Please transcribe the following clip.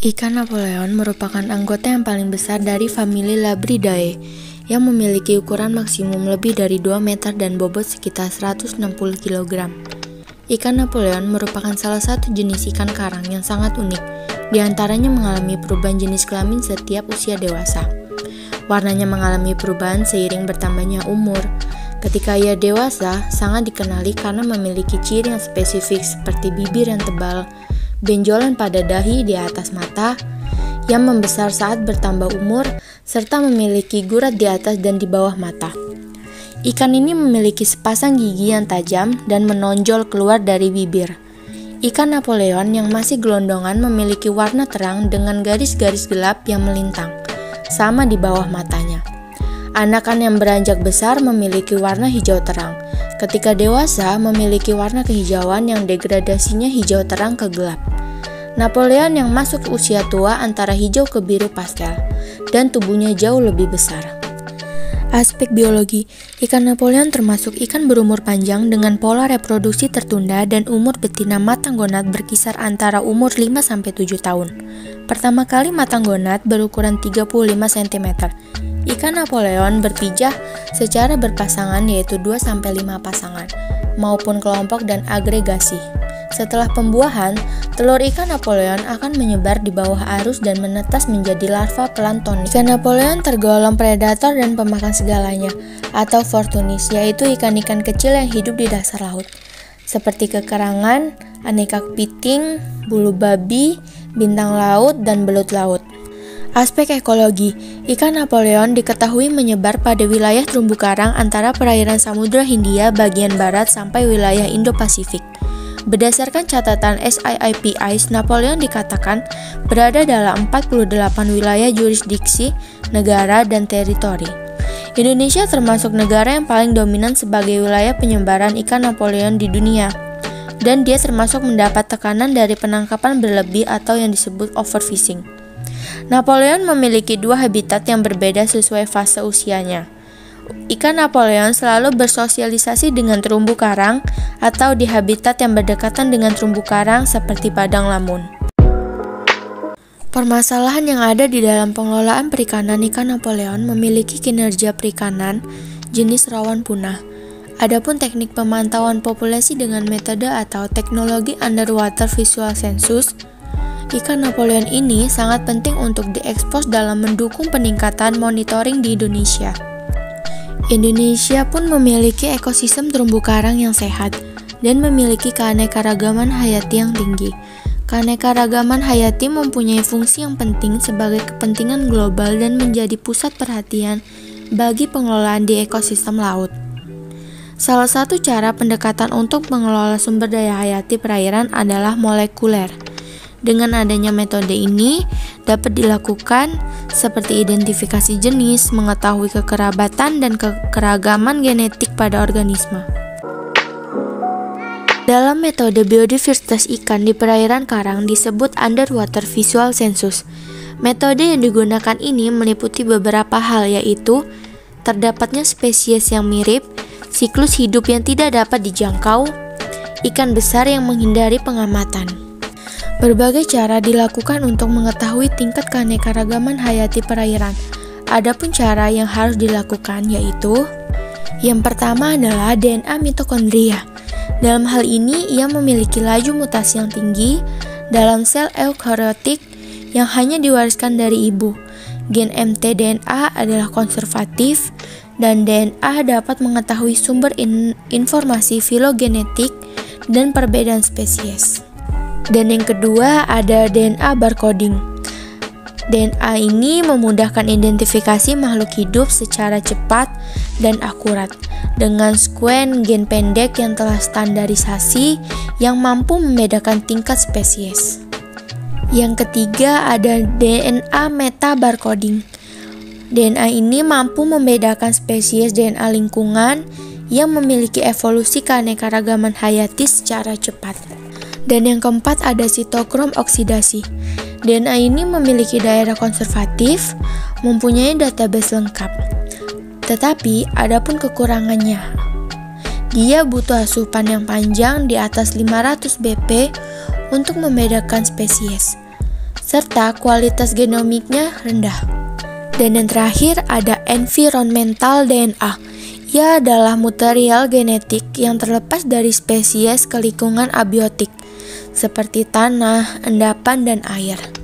Ikan Napoleon merupakan anggota yang paling besar dari famili Labridae yang memiliki ukuran maksimum lebih dari 2 meter dan bobot sekitar 160 kg. Ikan Napoleon merupakan salah satu jenis ikan karang yang sangat unik. Di antaranya mengalami perubahan jenis kelamin setiap usia dewasa. Warnanya mengalami perubahan seiring bertambahnya umur. Ketika ia dewasa, sangat dikenali karena memiliki ciri yang spesifik seperti bibir yang tebal, benjolan pada dahi di atas mata, yang membesar saat bertambah umur, serta memiliki gurat di atas dan di bawah mata. Ikan ini memiliki sepasang gigi yang tajam dan menonjol keluar dari bibir. Ikan Napoleon yang masih gelondongan memiliki warna terang dengan garis-garis gelap yang melintang, sama di bawah matanya. Anakan yang beranjak besar memiliki warna hijau terang. Ketika dewasa, memiliki warna kehijauan yang degradasinya hijau terang ke gelap. Napoleon yang masuk usia tua antara hijau ke biru pastel, dan tubuhnya jauh lebih besar. Aspek biologi, ikan Napoleon termasuk ikan berumur panjang dengan pola reproduksi tertunda dan umur betina matang gonad berkisar antara umur 5-7 tahun. Pertama kali matang gonad berukuran 35 cm. Ikan Napoleon berpijah secara berpasangan yaitu 2-5 pasangan, maupun kelompok dan agregasi. Setelah pembuahan, telur ikan Napoleon akan menyebar di bawah arus dan menetas menjadi larva plankton. Ikan Napoleon tergolong predator dan pemakan segalanya, atau fortunis, yaitu ikan-ikan kecil yang hidup di dasar laut, seperti kekerangan, aneka kepiting, bulu babi, bintang laut, dan belut laut. Aspek ekologi, ikan Napoleon diketahui menyebar pada wilayah terumbu karang antara perairan Samudra Hindia bagian barat sampai wilayah Indo-Pasifik. Berdasarkan catatan SIIP ICE, Napoleon dikatakan berada dalam 48 wilayah jurisdiksi, negara, dan teritori. Indonesia termasuk negara yang paling dominan sebagai wilayah penyebaran ikan Napoleon di dunia, dan dia termasuk mendapat tekanan dari penangkapan berlebih atau yang disebut overfishing. Napoleon memiliki 2 habitat yang berbeda sesuai fase usianya. Ikan Napoleon selalu bersosialisasi dengan terumbu karang atau di habitat yang berdekatan dengan terumbu karang seperti padang lamun. Permasalahan yang ada di dalam pengelolaan perikanan ikan Napoleon memiliki kinerja perikanan jenis rawan punah. Adapun teknik pemantauan populasi dengan metode atau teknologi underwater visual census, ikan Napoleon ini sangat penting untuk diekspos dalam mendukung peningkatan monitoring di Indonesia. Indonesia pun memiliki ekosistem terumbu karang yang sehat dan memiliki keanekaragaman hayati yang tinggi. Keanekaragaman hayati mempunyai fungsi yang penting sebagai kepentingan global dan menjadi pusat perhatian bagi pengelolaan di ekosistem laut. Salah satu cara pendekatan untuk mengelola sumber daya hayati perairan adalah molekuler. Dengan adanya metode ini dapat dilakukan seperti identifikasi jenis, mengetahui kekerabatan dan kekeragaman genetik pada organisme. Dalam metode biodiversitas ikan di perairan karang disebut underwater visual census. Metode yang digunakan ini meliputi beberapa hal, yaitu terdapatnya spesies yang mirip, siklus hidup yang tidak dapat dijangkau, ikan besar yang menghindari pengamatan. Berbagai cara dilakukan untuk mengetahui tingkat keanekaragaman hayati perairan. Adapun cara yang harus dilakukan yaitu yang pertama adalah DNA mitokondria. Dalam hal ini, ia memiliki laju mutasi yang tinggi dalam sel eukariotik yang hanya diwariskan dari ibu. Gen mtDNA adalah konservatif dan DNA dapat mengetahui sumber informasi filogenetik dan perbedaan spesies. Dan yang kedua ada DNA barcoding. DNA ini memudahkan identifikasi makhluk hidup secara cepat dan akurat dengan sekuen gen pendek yang telah standarisasi yang mampu membedakan tingkat spesies. Yang ketiga ada DNA metabarcoding. DNA ini mampu membedakan spesies DNA lingkungan yang memiliki evolusi keanekaragaman hayati secara cepat. Dan yang keempat ada sitokrom oksidasi. DNA ini memiliki daerah konservatif, mempunyai database lengkap. Tetapi adapun kekurangannya. Dia butuh asupan yang panjang di atas 500 bp untuk membedakan spesies. serta kualitas genomiknya rendah. Dan yang terakhir ada environmental DNA. Ia adalah material genetik yang terlepas dari spesies ke lingkungan abiotik, seperti tanah, endapan, dan air.